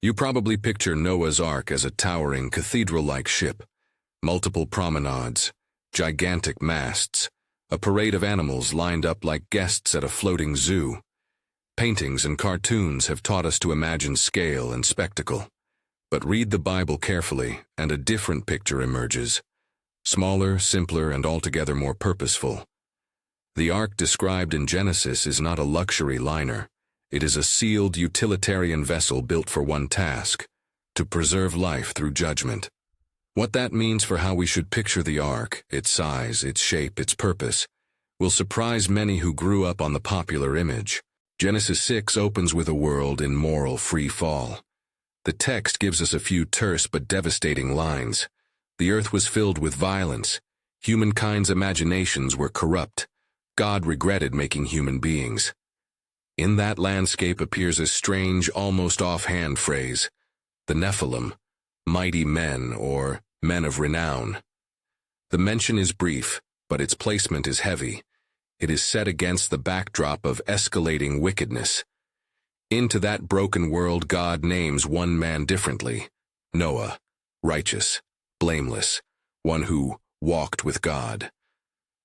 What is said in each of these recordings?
You probably picture Noah's Ark as a towering cathedral-like ship, multiple promenades, gigantic masts, a parade of animals lined up like guests at a floating zoo. Paintings and cartoons have taught us to imagine scale and spectacle. But read the Bible carefully, and a different picture emerges. Smaller, simpler, and altogether more purposeful. The ark described in Genesis is not a luxury liner. It is a sealed utilitarian vessel built for one task: to preserve life through judgment. What that means for how we should picture the ark, its size, its shape, its purpose, will surprise many who grew up on the popular image. Genesis 6 opens with a world in moral free fall. The text gives us a few terse but devastating lines. The earth was filled with violence. Humankind's imaginations were corrupt. God regretted making human beings. In that landscape appears a strange, almost offhand phrase, the Nephilim, mighty men or men of renown. The mention is brief, but its placement is heavy. It is set against the backdrop of escalating wickedness. Into that broken world God names one man differently: Noah, righteous, blameless, one who walked with God.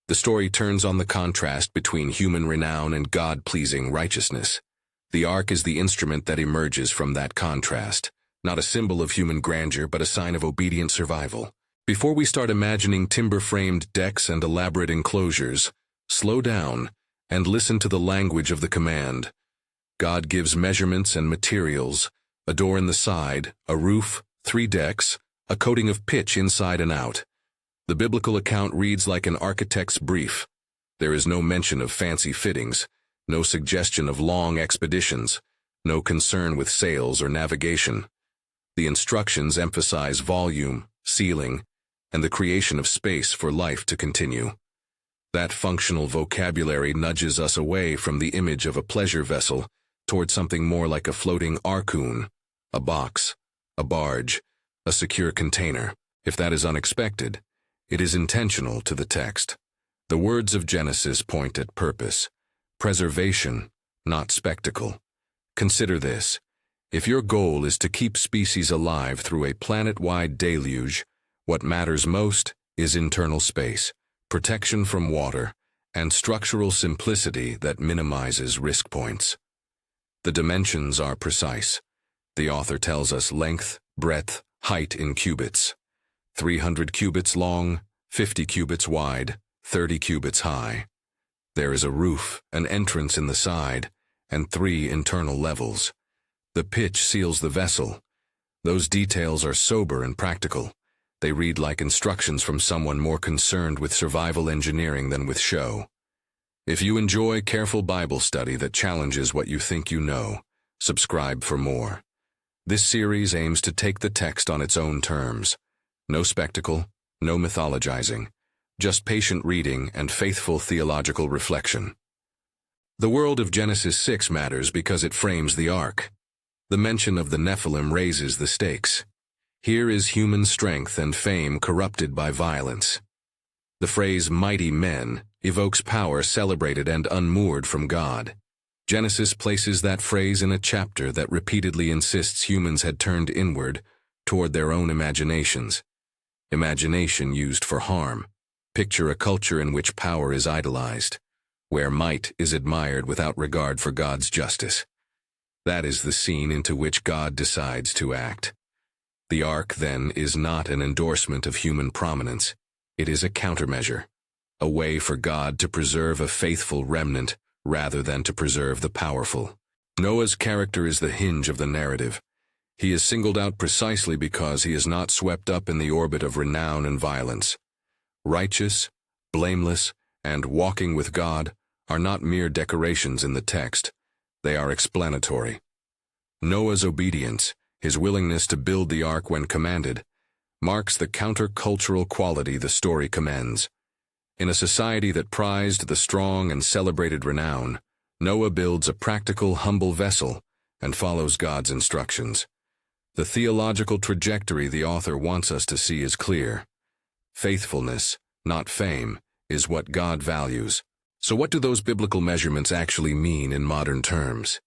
The story turns on the contrast between human renown and God-pleasing righteousness. The ark is the instrument that emerges from that contrast, not a symbol of human grandeur but a sign of obedient survival. Before we start imagining timber-framed decks and elaborate enclosures, slow down and listen to the language of the command. God gives measurements and materials: a door in the side, a roof, 3 decks, a coating of pitch inside and out. The biblical account reads like an architect's brief. There is no mention of fancy fittings, no suggestion of long expeditions, no concern with sails or navigation. The instructions emphasize volume, ceiling, and the creation of space for life to continue. That functional vocabulary nudges us away from the image of a pleasure vessel toward something more like a floating arkoon, a box, a barge, a secure container. If that is unexpected, it is intentional to the text. The words of Genesis point at purpose, preservation, not spectacle. Consider this: if your goal is to keep species alive through a planet-wide deluge, what matters most is internal space, protection from water, and structural simplicity that minimizes risk points. The dimensions are precise. The author tells us length, breadth, height in cubits. 300 cubits long, 50 cubits wide, 30 cubits high. There is a roof, an entrance in the side, and 3 internal levels. The pitch seals the vessel. Those details are sober and practical. They read like instructions from someone more concerned with survival engineering than with show. If you enjoy careful Bible study that challenges what you think you know, subscribe for more. This series aims to take the text on its own terms. No spectacle, no mythologizing, just patient reading and faithful theological reflection. The world of Genesis 6 matters because it frames the ark. The mention of the Nephilim raises the stakes. Here is human strength and fame corrupted by violence. The phrase mighty men evokes power celebrated and unmoored from God. Genesis places that phrase in a chapter that repeatedly insists humans had turned inward toward their own imaginations. Imagination used for harm. Picture a culture in which power is idolized, where might is admired without regard for God's justice. That is the scene into which God decides to act. The ark, then, is not an endorsement of human prominence. It is a countermeasure, a way for God to preserve a faithful remnant rather than to preserve the powerful. Noah's character is the hinge of the narrative. He is singled out precisely because he is not swept up in the orbit of renown and violence. Righteous, blameless, and walking with God are not mere decorations in the text. They are explanatory. Noah's obedience, his willingness to build the ark when commanded, marks the counter-cultural quality the story commends. In a society that prized the strong and celebrated renown, Noah builds a practical, humble vessel and follows God's instructions. The theological trajectory the author wants us to see is clear. Faithfulness, not fame, is what God values. So what do those biblical measurements actually mean in modern terms?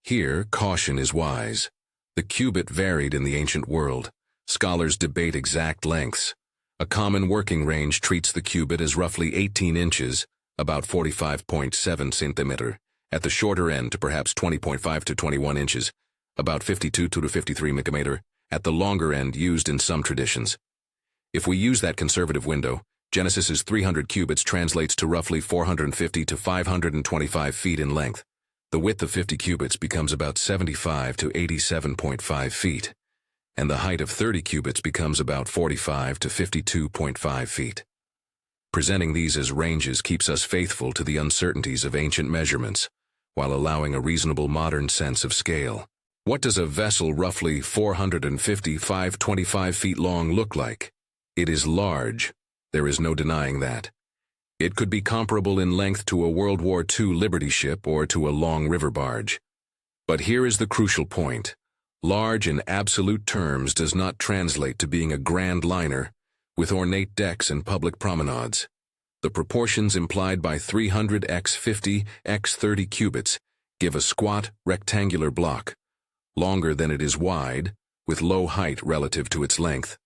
Here, caution is wise. The cubit varied in the ancient world. Scholars debate exact lengths. A common working range treats the cubit as roughly 18 inches, about 45.7 centimeter, at the shorter end to perhaps 20.5 to 21 inches, about 52 to 53 micrometer, at the longer end used in some traditions. If we use that conservative window, Genesis's 300 cubits translates to roughly 450 to 525 feet in length. The width of 50 cubits becomes about 75 to 87.5 feet, and the height of 30 cubits becomes about 45 to 52.5 feet. Presenting these as ranges keeps us faithful to the uncertainties of ancient measurements, while allowing a reasonable modern sense of scale. What does a vessel roughly 450–525 feet long look like? It is large. There is no denying that. It could be comparable in length to a World War II Liberty ship or to a long river barge. But here is the crucial point. Large in absolute terms does not translate to being a grand liner with ornate decks and public promenades. The proportions implied by 300 x 50 x 30 cubits give a squat, rectangular block, longer than it is wide, with low height relative to its length.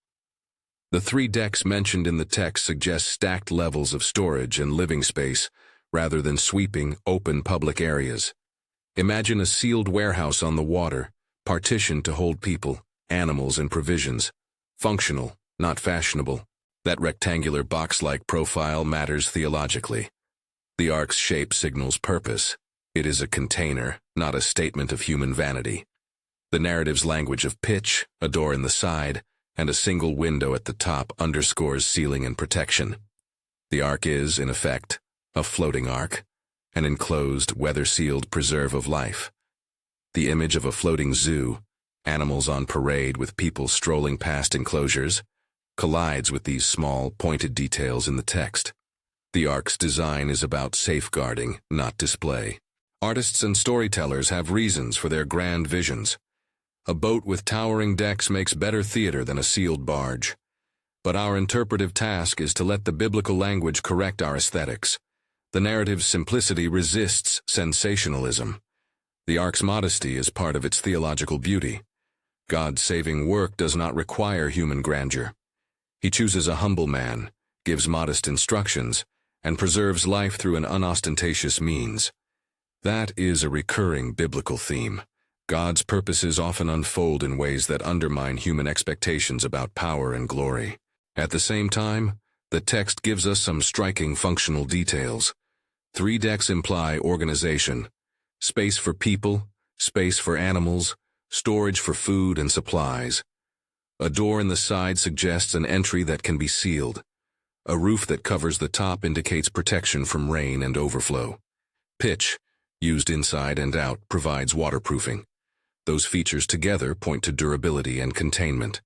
The 3 decks mentioned in the text suggest stacked levels of storage and living space rather than sweeping, open public areas. Imagine a sealed warehouse on the water, partitioned to hold people, animals, and provisions. Functional, not fashionable. That rectangular box-like profile matters theologically. The ark's shape signals purpose. It is a container, not a statement of human vanity. The narrative's language of pitch, a door in the side, and a single window at the top underscores sealing and protection. The ark is, in effect, a floating ark, an enclosed, weather-sealed preserve of life. The image of a floating zoo, animals on parade with people strolling past enclosures, collides with these small, pointed details in the text. The ark's design is about safeguarding, not display. Artists and storytellers have reasons for their grand visions. A boat with towering decks makes better theater than a sealed barge. But our interpretive task is to let the biblical language correct our aesthetics. The narrative's simplicity resists sensationalism. The ark's modesty is part of its theological beauty. God's saving work does not require human grandeur. He chooses a humble man, gives modest instructions, and preserves life through an unostentatious means. That is a recurring biblical theme. God's purposes often unfold in ways that undermine human expectations about power and glory. At the same time, the text gives us some striking functional details. 3 decks imply organization, space for people, space for animals, storage for food and supplies. A door in the side suggests an entry that can be sealed. A roof that covers the top indicates protection from rain and overflow. Pitch, used inside and out, provides waterproofing. Those features together point to durability and containment.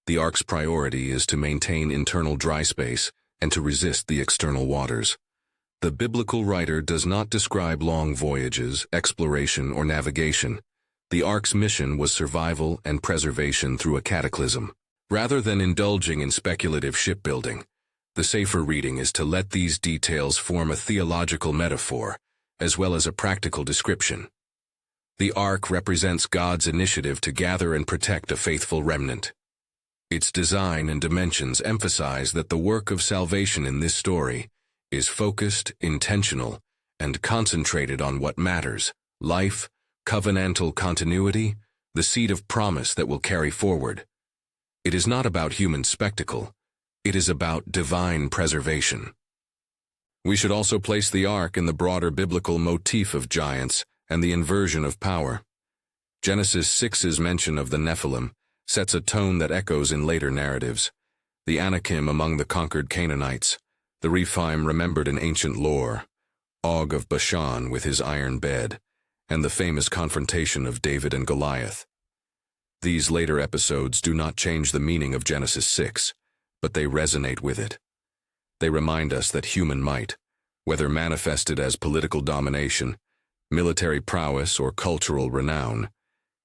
The ark's priority is to maintain internal dry space and to resist the external waters. The biblical writer does not describe long voyages, exploration, or navigation. The ark's mission was survival and preservation through a cataclysm. Rather than indulging in speculative shipbuilding, the safer reading is to let these details form a theological metaphor, as well as a practical description. The ark represents God's initiative to gather and protect a faithful remnant. Its design and dimensions emphasize that the work of salvation in this story is focused, intentional, and concentrated on what matters: life, covenantal continuity, the seed of promise that will carry forward. It is not about human spectacle. It is about divine preservation. We should also place the ark in the broader biblical motif of giants and the inversion of power. Genesis 6's mention of the Nephilim sets a tone that echoes in later narratives. The Anakim among the conquered Canaanites, the Rephaim remembered in ancient lore, Og of Bashan with his iron bed, and the famous confrontation of David and Goliath. These later episodes do not change the meaning of Genesis 6, but they resonate with it. They remind us that human might, whether manifested as political domination, military prowess, or cultural renown,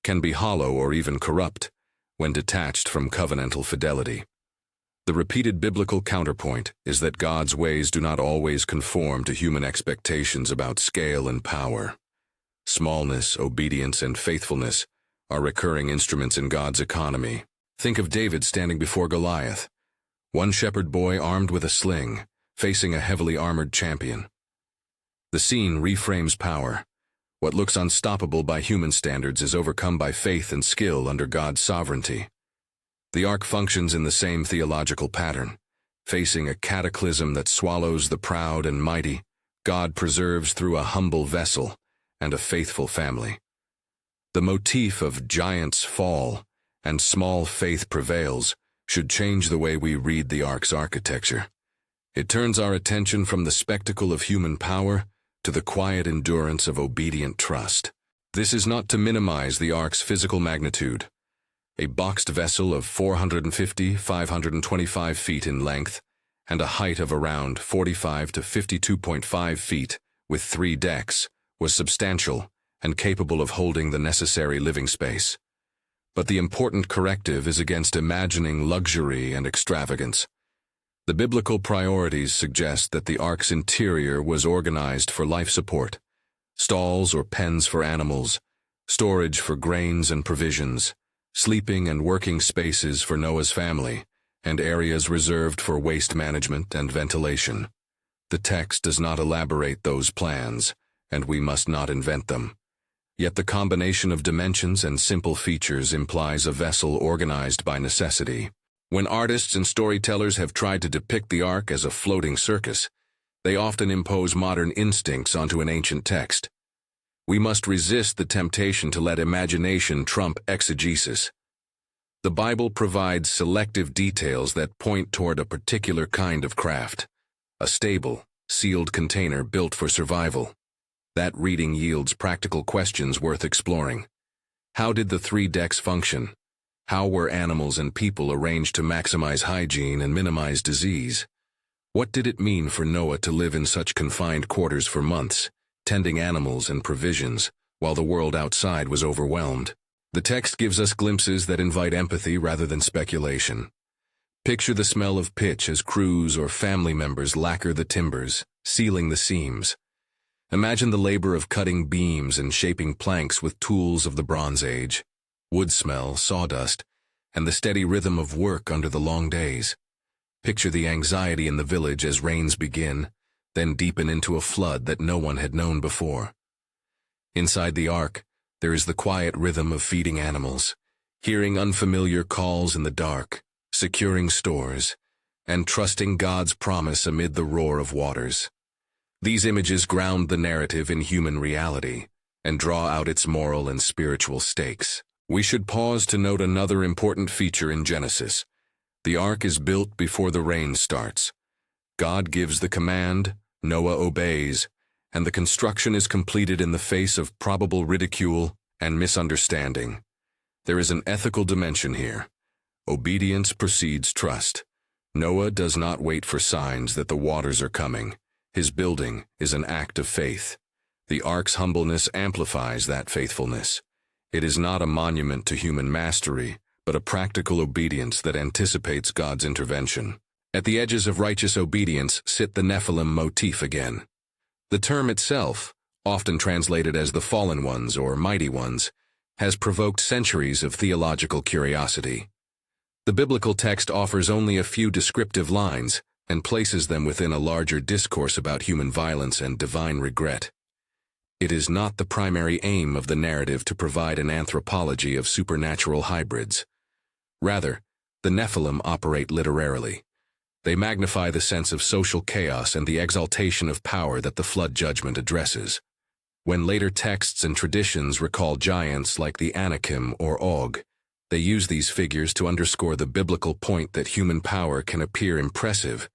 can be hollow or even corrupt when detached from covenantal fidelity. The repeated biblical counterpoint is that God's ways do not always conform to human expectations about scale and power. Smallness, obedience, and faithfulness are recurring instruments in God's economy. Think of David standing before Goliath, one shepherd boy armed with a sling, facing a heavily armored champion. The scene reframes power. What looks unstoppable by human standards is overcome by faith and skill under God's sovereignty. The ark functions in the same theological pattern. Facing a cataclysm that swallows the proud and mighty, God preserves through a humble vessel and a faithful family. The motif of giants fall and small faith prevails should change the way we read the ark's architecture. It turns our attention from the spectacle of human power to the quiet endurance of obedient trust. This is not to minimize the ark's physical magnitude. A boxed vessel of 450–525 feet in length and a height of around 45 to 52.5 feet with 3 decks was substantial and capable of holding the necessary living space. But the important corrective is against imagining luxury and extravagance. The biblical priorities suggest that the ark's interior was organized for life support, stalls or pens for animals, storage for grains and provisions, sleeping and working spaces for Noah's family, and areas reserved for waste management and ventilation. The text does not elaborate those plans, and we must not invent them. Yet the combination of dimensions and simple features implies a vessel organized by necessity. When artists and storytellers have tried to depict the ark as a floating circus, they often impose modern instincts onto an ancient text. We must resist the temptation to let imagination trump exegesis. The Bible provides selective details that point toward a particular kind of craft, a stable, sealed container built for survival. That reading yields practical questions worth exploring. How did the 3 decks function? How were animals and people arranged to maximize hygiene and minimize disease? What did it mean for Noah to live in such confined quarters for months, tending animals and provisions, while the world outside was overwhelmed? The text gives us glimpses that invite empathy rather than speculation. Picture the smell of pitch as crews or family members lacquer the timbers, sealing the seams. Imagine the labor of cutting beams and shaping planks with tools of the Bronze Age, wood smell, sawdust, and the steady rhythm of work under the long days. Picture the anxiety in the village as rains begin, then deepen into a flood that no one had known before. Inside the ark, there is the quiet rhythm of feeding animals, hearing unfamiliar calls in the dark, securing stores, and trusting God's promise amid the roar of waters. These images ground the narrative in human reality and draw out its moral and spiritual stakes. We should pause to note another important feature in Genesis. The ark is built before the rain starts. God gives the command, Noah obeys, and the construction is completed in the face of probable ridicule and misunderstanding. There is an ethical dimension here. Obedience precedes trust. Noah does not wait for signs that the waters are coming. His building is an act of faith. The ark's humbleness amplifies that faithfulness. It is not a monument to human mastery, but a practical obedience that anticipates God's intervention. At the edges of righteous obedience sit the Nephilim motif again. The term itself, often translated as the fallen ones or mighty ones, has provoked centuries of theological curiosity. The biblical text offers only a few descriptive lines and places them within a larger discourse about human violence and divine regret. It is not the primary aim of the narrative to provide an anthropology of supernatural hybrids. Rather, the Nephilim operate literarily. They magnify the sense of social chaos and the exaltation of power that the flood judgment addresses. When later texts and traditions recall giants like the Anakim or Og, they use these figures to underscore the biblical point that human power can appear impressive,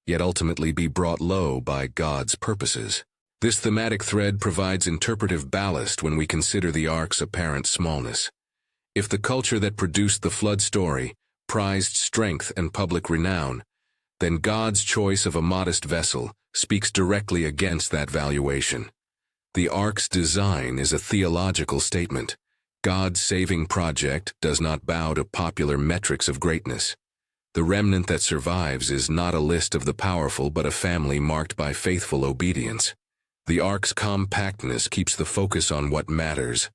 yet ultimately be brought low by God's purposes. This thematic thread provides interpretive ballast when we consider the ark's apparent smallness. If the culture that produced the flood story prized strength and public renown, then God's choice of a modest vessel speaks directly against that valuation. The ark's design is a theological statement. God's saving project does not bow to popular metrics of greatness. The remnant that survives is not a list of the powerful but a family marked by faithful obedience. The ark's compactness keeps the focus on what matters,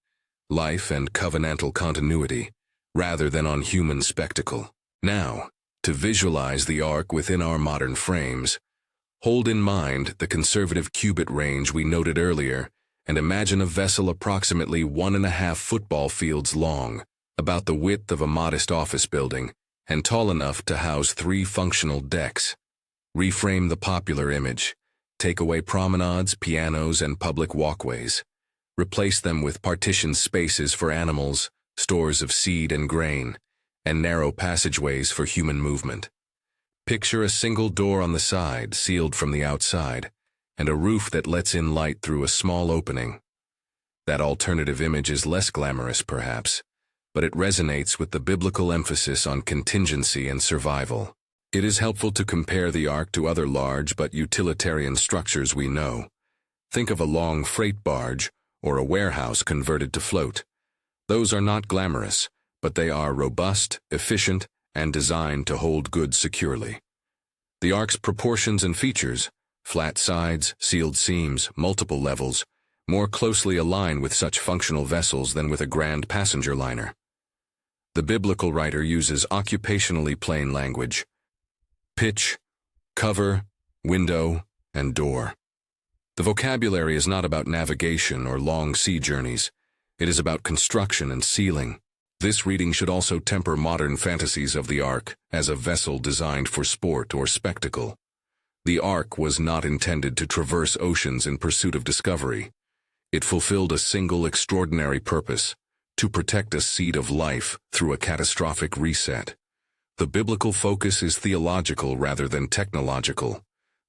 life and covenantal continuity, rather than on human spectacle. Now, to visualize the ark within our modern frames, hold in mind the conservative cubit range we noted earlier, and imagine a vessel approximately 1.5 football fields long, about the width of a modest office building, and tall enough to house 3 functional decks. Reframe the popular image. Take away promenades, pianos, and public walkways. Replace them with partitioned spaces for animals, stores of seed and grain, and narrow passageways for human movement. Picture a single door on the side, sealed from the outside, and a roof that lets in light through a small opening. That alternative image is less glamorous, perhaps, but it resonates with the biblical emphasis on contingency and survival. It is helpful to compare the ark to other large but utilitarian structures we know. Think of a long freight barge or a warehouse converted to float. Those are not glamorous, but they are robust, efficient, and designed to hold goods securely. The ark's proportions and features, flat sides, sealed seams, multiple levels, more closely align with such functional vessels than with a grand passenger liner. The biblical writer uses occupationally plain language: pitch, cover, window, and door. The vocabulary is not about navigation or long sea journeys. It is about construction and sealing. This reading should also temper modern fantasies of the ark as a vessel designed for sport or spectacle. The ark was not intended to traverse oceans in pursuit of discovery. It fulfilled a single extraordinary purpose: to protect a seed of life through a catastrophic reset. The biblical focus is theological rather than technological.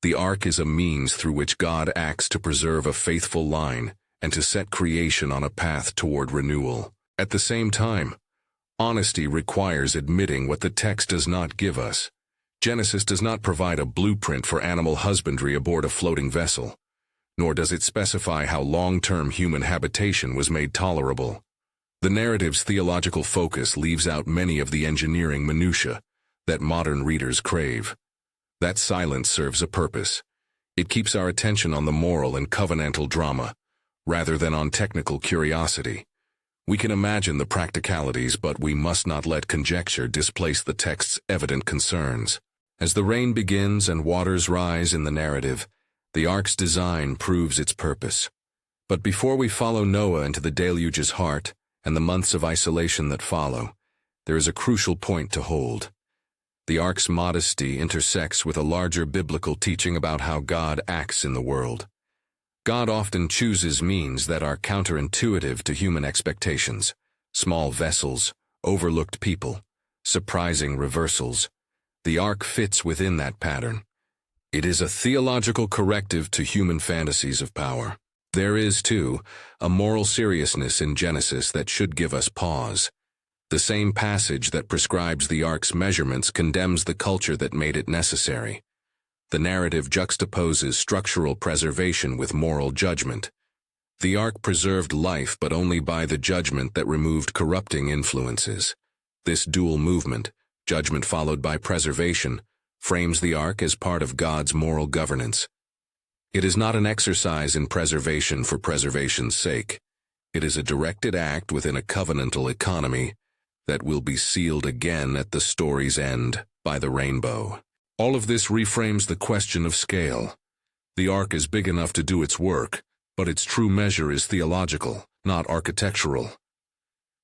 The ark is a means through which God acts to preserve a faithful line and to set creation on a path toward renewal. At the same time, honesty requires admitting what the text does not give us. Genesis does not provide a blueprint for animal husbandry aboard a floating vessel, nor does it specify how long-term human habitation was made tolerable. The narrative's theological focus leaves out many of the engineering minutiae that modern readers crave. That silence serves a purpose. It keeps our attention on the moral and covenantal drama, rather than on technical curiosity. We can imagine the practicalities, but we must not let conjecture displace the text's evident concerns. As the rain begins and waters rise in the narrative, the ark's design proves its purpose. But before we follow Noah into the deluge's heart and the months of isolation that follow, there is a crucial point to hold. The ark's modesty intersects with a larger biblical teaching about how God acts in the world. God often chooses means that are counterintuitive to human expectations: small vessels, overlooked people, surprising reversals. The ark fits within that pattern. It is a theological corrective to human fantasies of power. There is, too, a moral seriousness in Genesis that should give us pause. The same passage that prescribes the ark's measurements condemns the culture that made it necessary. The narrative juxtaposes structural preservation with moral judgment. The ark preserved life, but only by the judgment that removed corrupting influences. This dual movement, judgment followed by preservation, frames the ark as part of God's moral governance. It is not an exercise in preservation for preservation's sake. It is a directed act within a covenantal economy that will be sealed again at the story's end by the rainbow. All of this reframes the question of scale. The ark is big enough to do its work, but its true measure is theological, not architectural.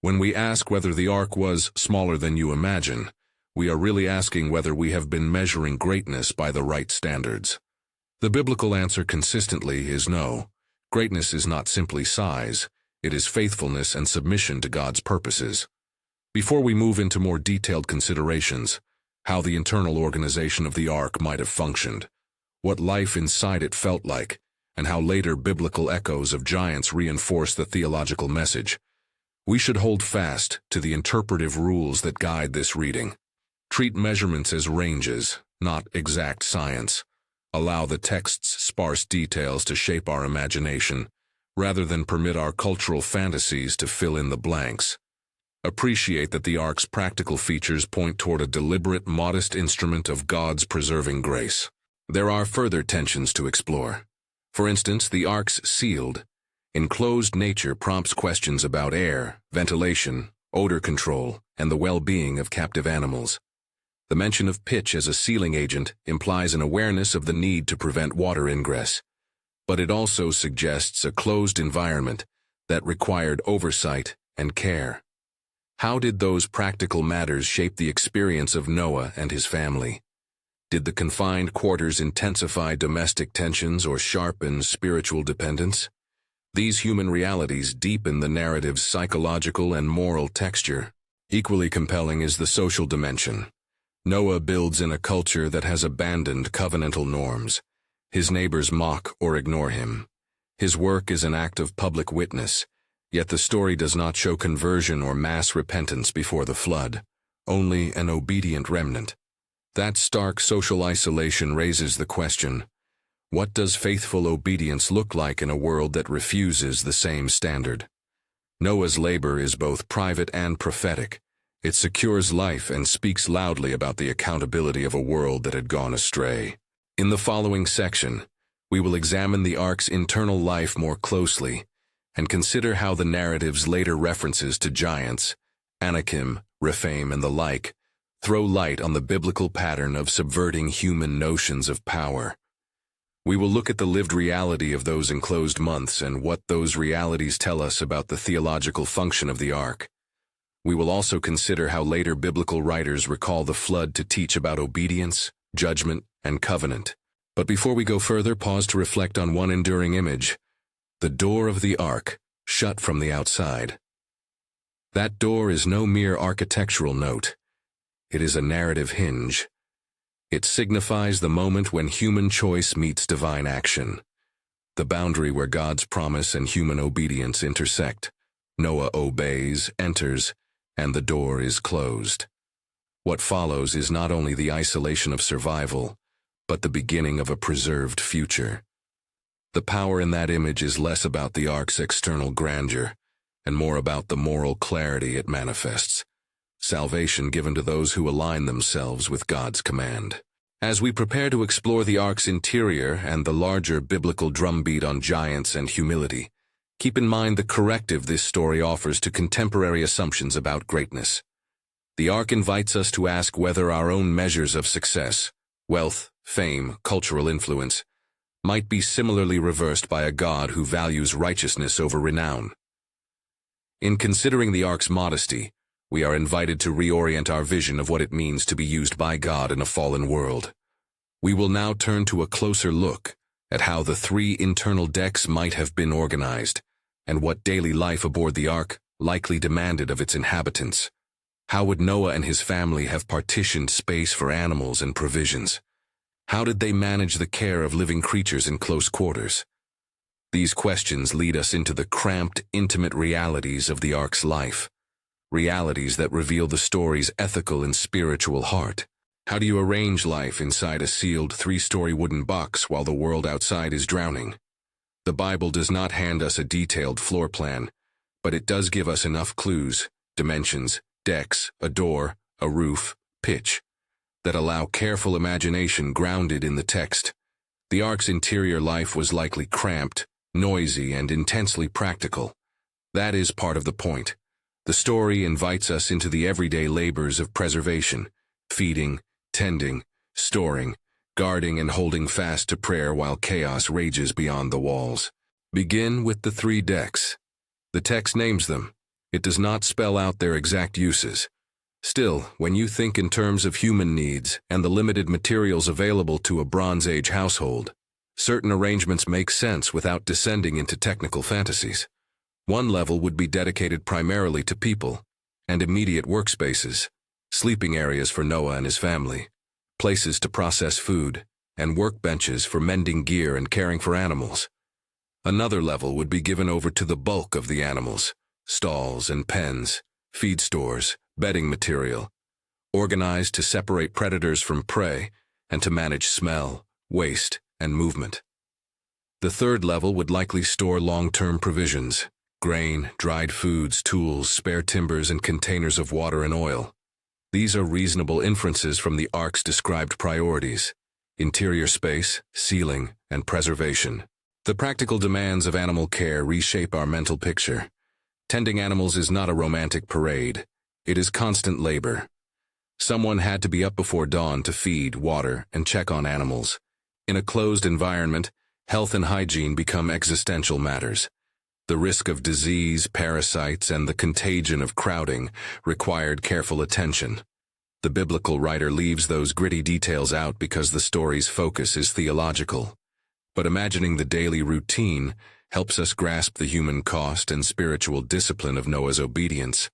When we ask whether the ark was smaller than you imagine, we are really asking whether we have been measuring greatness by the right standards. The biblical answer consistently is no. Greatness is not simply size, it is faithfulness and submission to God's purposes. Before we move into more detailed considerations, how the internal organization of the ark might have functioned, what life inside it felt like, and how later biblical echoes of giants reinforce the theological message, we should hold fast to the interpretive rules that guide this reading. Treat measurements as ranges, not exact science. Allow the text's sparse details to shape our imagination, rather than permit our cultural fantasies to fill in the blanks. Appreciate that the ark's practical features point toward a deliberate, modest instrument of God's preserving grace. There are further tensions to explore. For instance, the ark's sealed. Enclosed nature prompts questions about air, ventilation, odor control, and the well-being of captive animals. The mention of pitch as a sealing agent implies an awareness of the need to prevent water ingress, but it also suggests a closed environment that required oversight and care. How did those practical matters shape the experience of Noah and his family? Did the confined quarters intensify domestic tensions or sharpen spiritual dependence? These human realities deepen the narrative's psychological and moral texture. Equally compelling is the social dimension. Noah builds in a culture that has abandoned covenantal norms. His neighbors mock or ignore him. His work is an act of public witness, yet the story does not show conversion or mass repentance before the flood, only an obedient remnant. That stark social isolation raises the question, what does faithful obedience look like in a world that refuses the same standard? Noah's labor is both private and prophetic. It secures life and speaks loudly about the accountability of a world that had gone astray. In the following section, we will examine the ark's internal life more closely and consider how the narrative's later references to giants, Anakim, Rephaim, and the like, throw light on the biblical pattern of subverting human notions of power. We will look at the lived reality of those enclosed months and what those realities tell us about the theological function of the ark. We will also consider how later biblical writers recall the flood to teach about obedience, judgment, and covenant. But before we go further, pause to reflect on one enduring image: the door of the ark, shut from the outside. That door is no mere architectural note. It is a narrative hinge. It signifies the moment when human choice meets divine action, the boundary where God's promise and human obedience intersect. Noah obeys, enters, and the door is closed. What follows is not only the isolation of survival, but the beginning of a preserved future. The power in that image is less about the ark's external grandeur, and more about the moral clarity it manifests. Salvation given to those who align themselves with God's command. As we prepare to explore the ark's interior and the larger biblical drumbeat on giants and humility, keep in mind the corrective this story offers to contemporary assumptions about greatness. The ark invites us to ask whether our own measures of success, wealth, fame, cultural influence, might be similarly reversed by a God who values righteousness over renown. In considering the ark's modesty, we are invited to reorient our vision of what it means to be used by God in a fallen world. We will now turn to a closer look at how the three internal decks might have been organized, and what daily life aboard the ark likely demanded of its inhabitants. How would Noah and his family have partitioned space for animals and provisions? How did they manage the care of living creatures in close quarters? These questions lead us into the cramped, intimate realities of the ark's life. Realities that reveal the story's ethical and spiritual heart. How do you arrange life inside a sealed 3-story wooden box while the world outside is drowning? The Bible does not hand us a detailed floor plan, but it does give us enough clues, dimensions, decks, a door, a roof, pitch, that allow careful imagination grounded in the text. The ark's interior life was likely cramped, noisy, and intensely practical. That is part of the point. The story invites us into the everyday labors of preservation, feeding, tending, storing, guarding, and holding fast to prayer while chaos rages beyond the walls. Begin with the 3 decks. The text names them. It does not spell out their exact uses. Still, when you think in terms of human needs and the limited materials available to a Bronze Age household, certain arrangements make sense without descending into technical fantasies. One level would be dedicated primarily to people and immediate workspaces, sleeping areas for Noah and his family, places to process food, and workbenches for mending gear and caring for animals. Another level would be given over to the bulk of the animals, stalls and pens, feed stores, bedding material, organized to separate predators from prey and to manage smell, waste, and movement. The third level would likely store long-term provisions, grain, dried foods, tools, spare timbers, and containers of water and oil. These are reasonable inferences from the ark's described priorities: interior space, sealing, and preservation. The practical demands of animal care reshape our mental picture. Tending animals is not a romantic parade. It is constant labor. Someone had to be up before dawn to feed, water, and check on animals. In a closed environment, health and hygiene become existential matters. The risk of disease, parasites, and the contagion of crowding required careful attention. The biblical writer leaves those gritty details out because the story's focus is theological. But imagining the daily routine helps us grasp the human cost and spiritual discipline of Noah's obedience.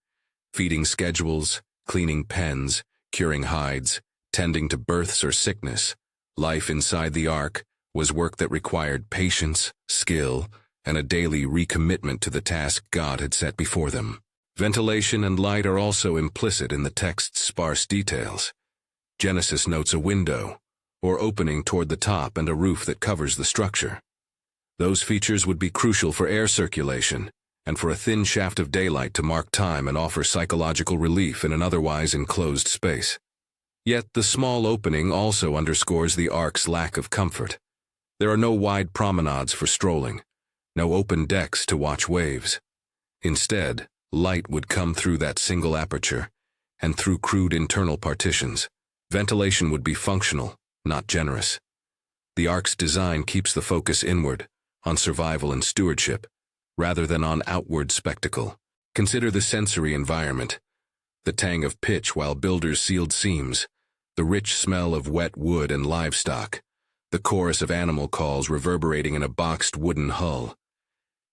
Feeding schedules, cleaning pens, curing hides, tending to births or sickness. Life inside the ark was work that required patience, skill, and a daily recommitment to the task God had set before them. Ventilation and light are also implicit in the text's sparse details. Genesis notes a window, or opening toward the top, and a roof that covers the structure. Those features would be crucial for air circulation, and for a thin shaft of daylight to mark time and offer psychological relief in an otherwise enclosed space. Yet the small opening also underscores the ark's lack of comfort. There are no wide promenades for strolling, no open decks to watch waves. Instead, light would come through that single aperture, and through crude internal partitions. Ventilation would be functional, not generous. The ark's design keeps the focus inward, on survival and stewardship, rather than on outward spectacle. Consider the sensory environment. The tang of pitch while builders sealed seams, the rich smell of wet wood and livestock, the chorus of animal calls reverberating in a boxed wooden hull.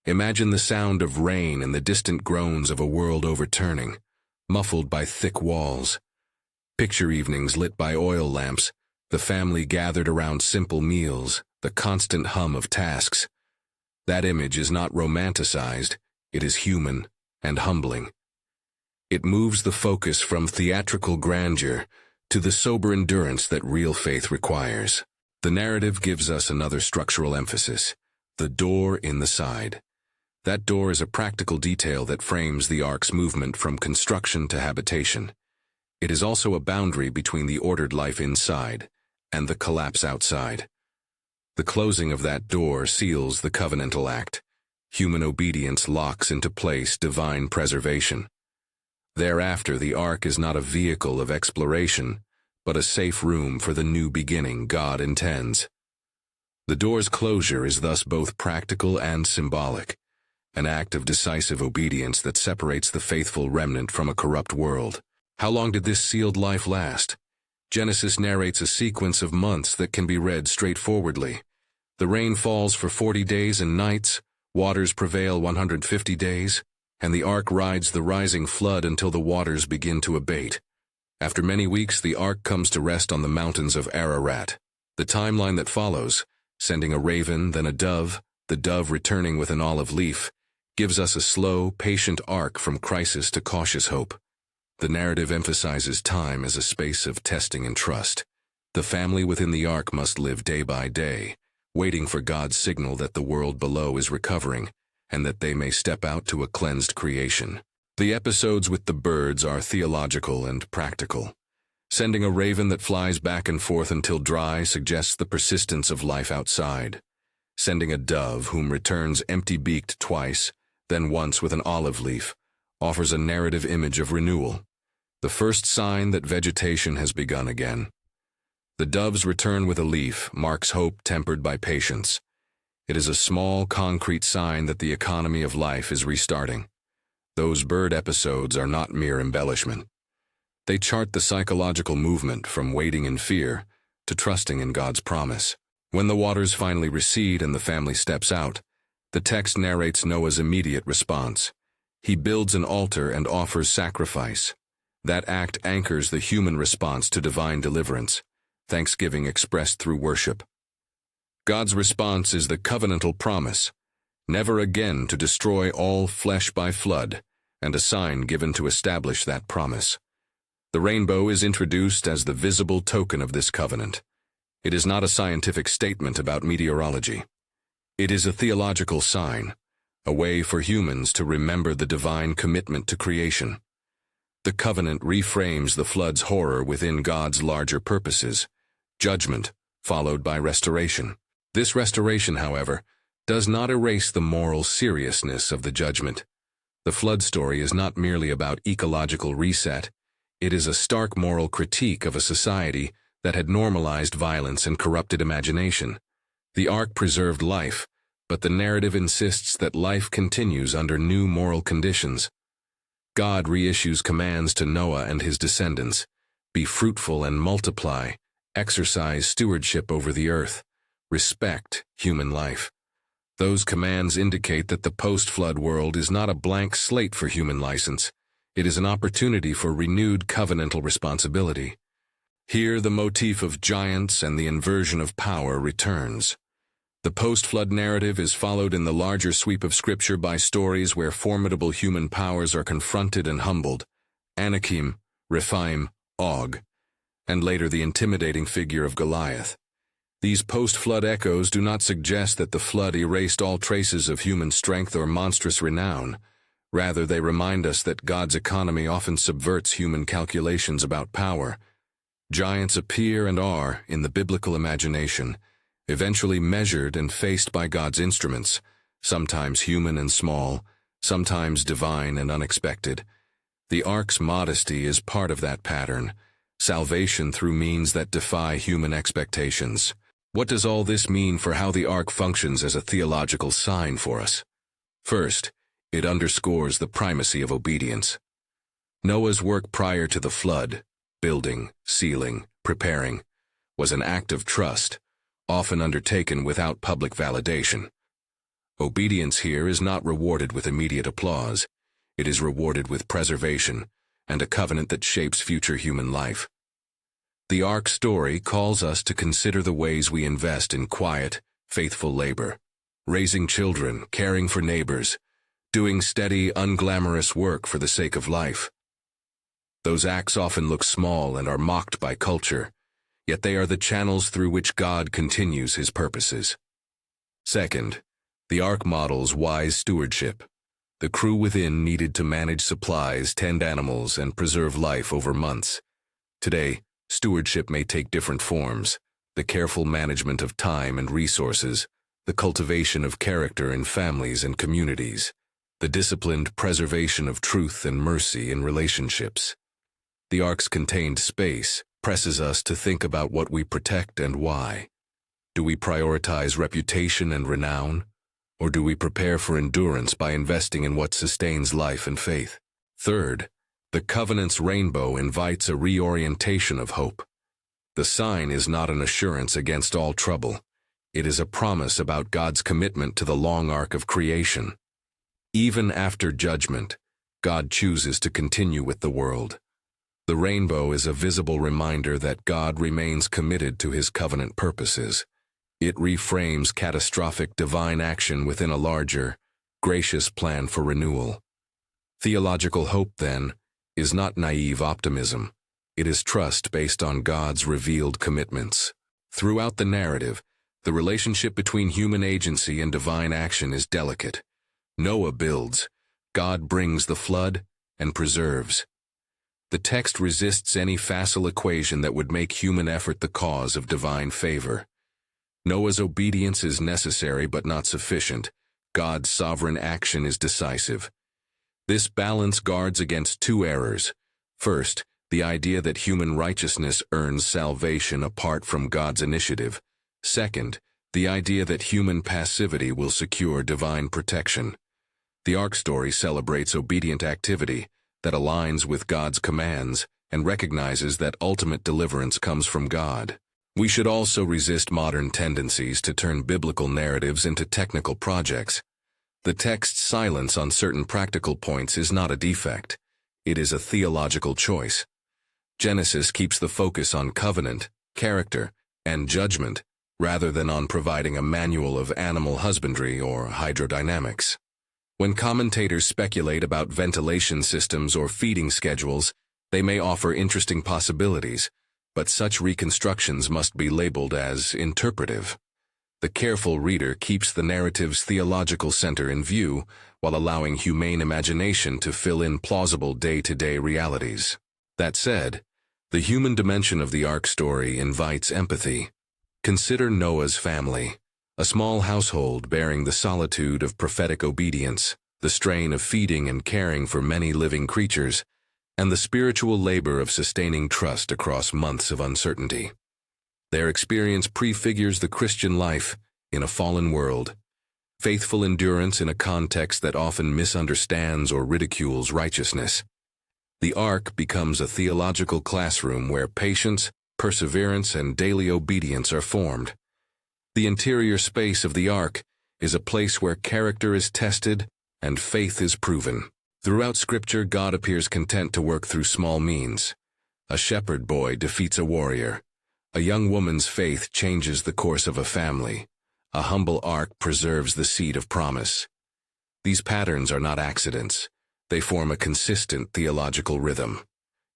Imagine the sound of rain and the distant groans of a world overturning, muffled by thick walls. Picture evenings lit by oil lamps, the family gathered around simple meals, the constant hum of tasks. That image is not romanticized, it is human and humbling. It moves the focus from theatrical grandeur to the sober endurance that real faith requires. The narrative gives us another structural emphasis, the door in the side. That door is a practical detail that frames the ark's movement from construction to habitation. It is also a boundary between the ordered life inside and the collapse outside. The closing of that door seals the covenantal act. Human obedience locks into place divine preservation. Thereafter, the ark is not a vehicle of exploration, but a safe room for the new beginning God intends. The door's closure is thus both practical and symbolic, an act of decisive obedience that separates the faithful remnant from a corrupt world. How long did this sealed life last? Genesis narrates a sequence of months that can be read straightforwardly. The rain falls for 40 days and nights, waters prevail 150 days, and the ark rides the rising flood until the waters begin to abate. After many weeks, the ark comes to rest on the mountains of Ararat. The timeline that follows, sending a raven, then a dove, the dove returning with an olive leaf, gives us a slow, patient arc from crisis to cautious hope. The narrative emphasizes time as a space of testing and trust. The family within the ark must live day by day, waiting for God's signal that the world below is recovering, and that they may step out to a cleansed creation. The episodes with the birds are theological and practical. Sending a raven that flies back and forth until dry suggests the persistence of life outside. Sending a dove whom returns empty-beaked twice, then once with an olive leaf, offers a narrative image of renewal, the first sign that vegetation has begun again. The dove's return with a leaf marks hope tempered by patience. It is a small, concrete sign that the economy of life is restarting. Those bird episodes are not mere embellishment. They chart the psychological movement from waiting in fear to trusting in God's promise. When the waters finally recede and the family steps out, the text narrates Noah's immediate response. He builds an altar and offers sacrifice. That act anchors the human response to divine deliverance, thanksgiving expressed through worship. God's response is the covenantal promise, never again to destroy all flesh by flood, and a sign given to establish that promise. The rainbow is introduced as the visible token of this covenant. It is not a scientific statement about meteorology. It is a theological sign, a way for humans to remember the divine commitment to creation. The covenant reframes the flood's horror within God's larger purposes, judgment, followed by restoration. This restoration, however, does not erase the moral seriousness of the judgment. The flood story is not merely about ecological reset. It is a stark moral critique of a society that had normalized violence and corrupted imagination. The ark preserved life, but the narrative insists that life continues under new moral conditions. God reissues commands to Noah and his descendants: be fruitful and multiply, exercise stewardship over the earth, respect human life. Those commands indicate that the post-flood world is not a blank slate for human license. It is an opportunity for renewed covenantal responsibility. Here, the motif of giants and the inversion of power returns. The post-flood narrative is followed in the larger sweep of Scripture by stories where formidable human powers are confronted and humbled: Anakim, Rephaim, Og, and later the intimidating figure of Goliath. These post-flood echoes do not suggest that the flood erased all traces of human strength or monstrous renown. Rather, they remind us that God's economy often subverts human calculations about power. Giants appear and are, in the biblical imagination, eventually measured and faced by God's instruments, sometimes human and small, sometimes divine and unexpected. The ark's modesty is part of that pattern: salvation through means that defy human expectations. What does all this mean for how the ark functions as a theological sign for us? First, it underscores the primacy of obedience. Noah's work prior to the flood, building, sealing, preparing, was an act of trust, often undertaken without public validation. Obedience here is not rewarded with immediate applause. It is rewarded with preservation and a covenant that shapes future human life. The ark story calls us to consider the ways we invest in quiet, faithful labor: raising children, caring for neighbors, doing steady, unglamorous work for the sake of life. Those acts often look small and are mocked by culture, yet they are the channels through which God continues his purposes. Second, the ark models wise stewardship. The crew within needed to manage supplies, tend animals, and preserve life over months. Today, stewardship may take different forms: the careful management of time and resources, the cultivation of character in families and communities, the disciplined preservation of truth and mercy in relationships. The ark's contained space presses us to think about what we protect and why. Do we prioritize reputation and renown, or do we prepare for endurance by investing in what sustains life and faith? Third, the covenant's rainbow invites a reorientation of hope. The sign is not an assurance against all trouble. It is a promise about God's commitment to the long arc of creation. Even after judgment, God chooses to continue with the world. The rainbow is a visible reminder that God remains committed to his covenant purposes. It reframes catastrophic divine action within a larger, gracious plan for renewal. Theological hope, then, is not naive optimism. It is trust based on God's revealed commitments. Throughout the narrative, the relationship between human agency and divine action is delicate. Noah builds, God brings the flood, and preserves. The text resists any facile equation that would make human effort the cause of divine favor. Noah's obedience is necessary but not sufficient. God's sovereign action is decisive. This balance guards against two errors. First, the idea that human righteousness earns salvation apart from God's initiative. Second, the idea that human passivity will secure divine protection. The ark story celebrates obedient activity that aligns with God's commands and recognizes that ultimate deliverance comes from God. We should also resist modern tendencies to turn biblical narratives into technical projects. The text's silence on certain practical points is not a defect. It is a theological choice. Genesis keeps the focus on covenant, character, and judgment, rather than on providing a manual of animal husbandry or hydrodynamics. When commentators speculate about ventilation systems or feeding schedules, they may offer interesting possibilities, but such reconstructions must be labeled as interpretive. The careful reader keeps the narrative's theological center in view, while allowing humane imagination to fill in plausible day-to-day realities. That said, the human dimension of the ark story invites empathy. Consider Noah's family, A small household bearing the solitude of prophetic obedience, the strain of feeding and caring for many living creatures, and the spiritual labor of sustaining trust across months of uncertainty. Their experience prefigures the Christian life in a fallen world, faithful endurance in a context that often misunderstands or ridicules righteousness. The Ark becomes a theological classroom where patience, perseverance, and daily obedience are formed. The interior space of the Ark is a place where character is tested and faith is proven. Throughout Scripture, God appears content to work through small means. A shepherd boy defeats a warrior. A young woman's faith changes the course of a family. A humble ark preserves the seed of promise. These patterns are not accidents. They form a consistent theological rhythm.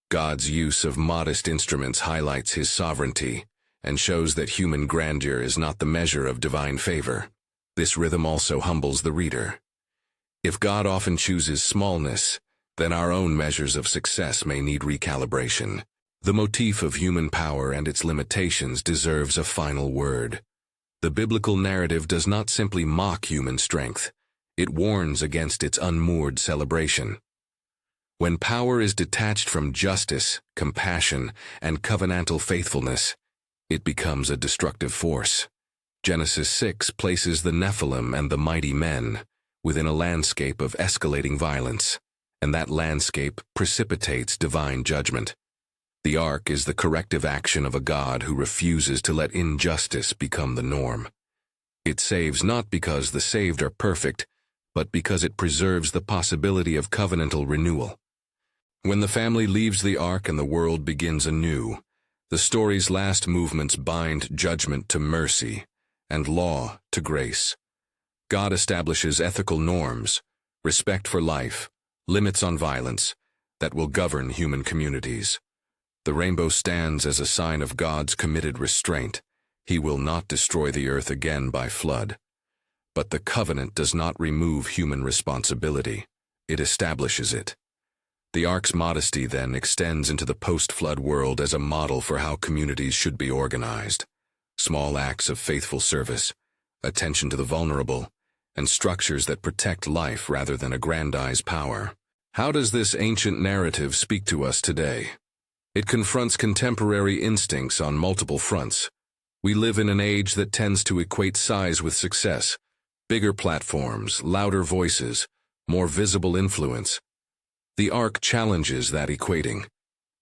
God's use of modest instruments highlights his sovereignty and shows that human grandeur is not the measure of divine favor. This rhythm also humbles the reader. If God often chooses smallness, then our own measures of success may need recalibration. The motif of human power and its limitations deserves a final word. The biblical narrative does not simply mock human strength. It warns against its unmoored celebration. When power is detached from justice, compassion, and covenantal faithfulness, it becomes a destructive force. Genesis 6 places the Nephilim and the mighty men within a landscape of escalating violence, and that landscape precipitates divine judgment. The Ark is the corrective action of a God who refuses to let injustice become the norm. It saves not because the saved are perfect, but because it preserves the possibility of covenantal renewal. When the family leaves the Ark and the world begins anew, the story's last movements bind judgment to mercy and law to grace. God establishes ethical norms, respect for life, limits on violence, that will govern human communities. The rainbow stands as a sign of God's committed restraint. He will not destroy the earth again by flood. But the covenant does not remove human responsibility. It establishes it. The Ark's modesty then extends into the post-flood world as a model for how communities should be organized. Small acts of faithful service, attention to the vulnerable, and structures that protect life rather than aggrandize power. How does this ancient narrative speak to us today? It confronts contemporary instincts on multiple fronts. We live in an age that tends to equate size with success. Bigger platforms, louder voices, more visible influence. The Ark challenges that equating.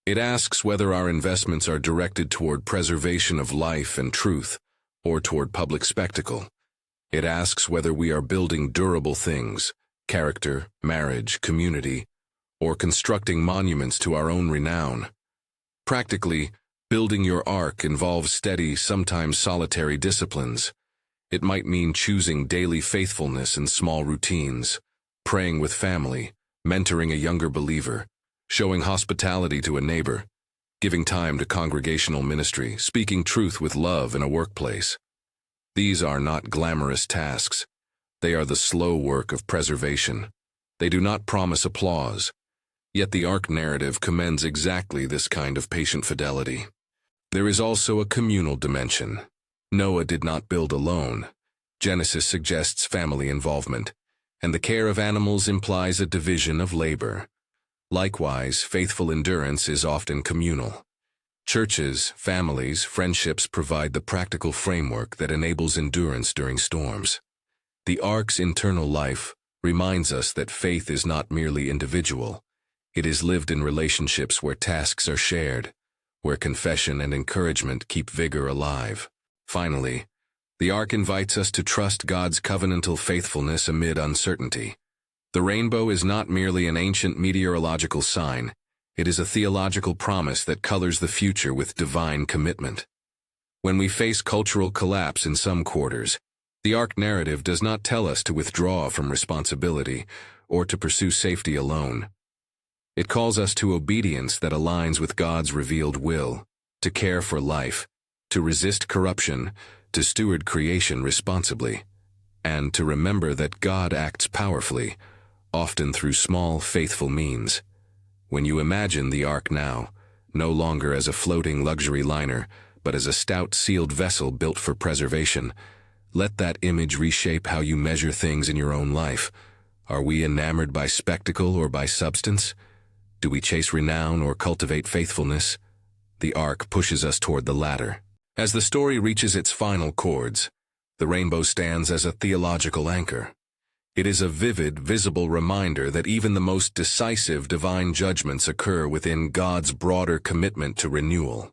It asks whether our investments are directed toward preservation of life and truth, or toward public spectacle. It asks whether we are building durable things, character, marriage, community, or constructing monuments to our own renown. Practically, building your Ark involves steady, sometimes solitary disciplines. It might mean choosing daily faithfulness in small routines, praying with family, mentoring a younger believer, showing hospitality to a neighbor, giving time to congregational ministry, speaking truth with love in a workplace. These are not glamorous tasks. They are the slow work of preservation. They do not promise applause. Yet the Ark narrative commends exactly this kind of patient fidelity. There is also a communal dimension. Noah did not build alone. Genesis suggests family involvement, and the care of animals implies a division of labor. Likewise, faithful endurance is often communal. Churches, families, friendships provide the practical framework that enables endurance during storms. The Ark's internal life reminds us that faith is not merely individual. It is lived in relationships where tasks are shared, where confession and encouragement keep vigor alive. Finally, the Ark invites us to trust God's covenantal faithfulness amid uncertainty. The rainbow is not merely an ancient meteorological sign. It is a theological promise that colors the future with divine commitment. When we face cultural collapse in some quarters, the Ark narrative does not tell us to withdraw from responsibility or to pursue safety alone. It calls us to obedience that aligns with God's revealed will, to care for life, to resist corruption, to steward creation responsibly, and to remember that God acts powerfully, often through small, faithful means. When you imagine the Ark now, no longer as a floating luxury liner, but as a stout, sealed vessel built for preservation, Let that image reshape how you measure things in your own life. Are we enamored by spectacle or by substance? Do we chase renown or cultivate faithfulness? The arc pushes us toward the latter. As the story reaches its final chords, the rainbow stands as a theological anchor. It is a vivid, visible reminder that even the most decisive divine judgments occur within God's broader commitment to renewal.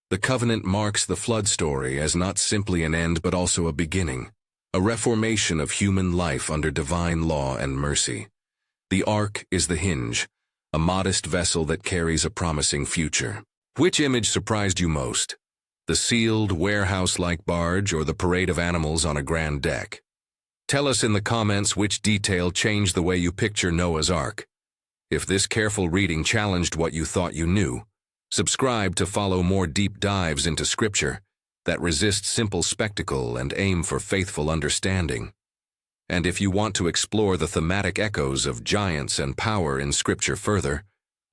The covenant marks the flood story as not simply an end but also a beginning, a reformation of human life under divine law and mercy. The ark is the hinge, a modest vessel that carries a promising future. Which image surprised you most? The sealed, warehouse-like barge or the parade of animals on a grand deck? Tell us in the comments which detail changed the way you picture Noah's Ark. If this careful reading challenged what you thought you knew, subscribe to follow more deep dives into Scripture that resist simple spectacle and aim for faithful understanding. And if you want to explore the thematic echoes of giants and power in Scripture further,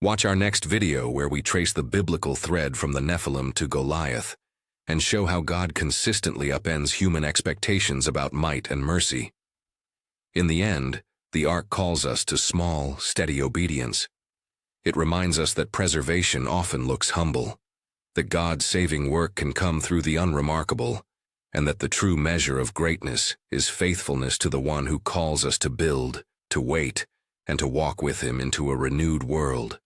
watch our next video where we trace the biblical thread from the Nephilim to Goliath and show how God consistently upends human expectations about might and mercy. In the end, the ark calls us to small, steady obedience. It reminds us that preservation often looks humble, that God's saving work can come through the unremarkable, and that the true measure of greatness is faithfulness to the one who calls us to build, to wait, and to walk with him into a renewed world.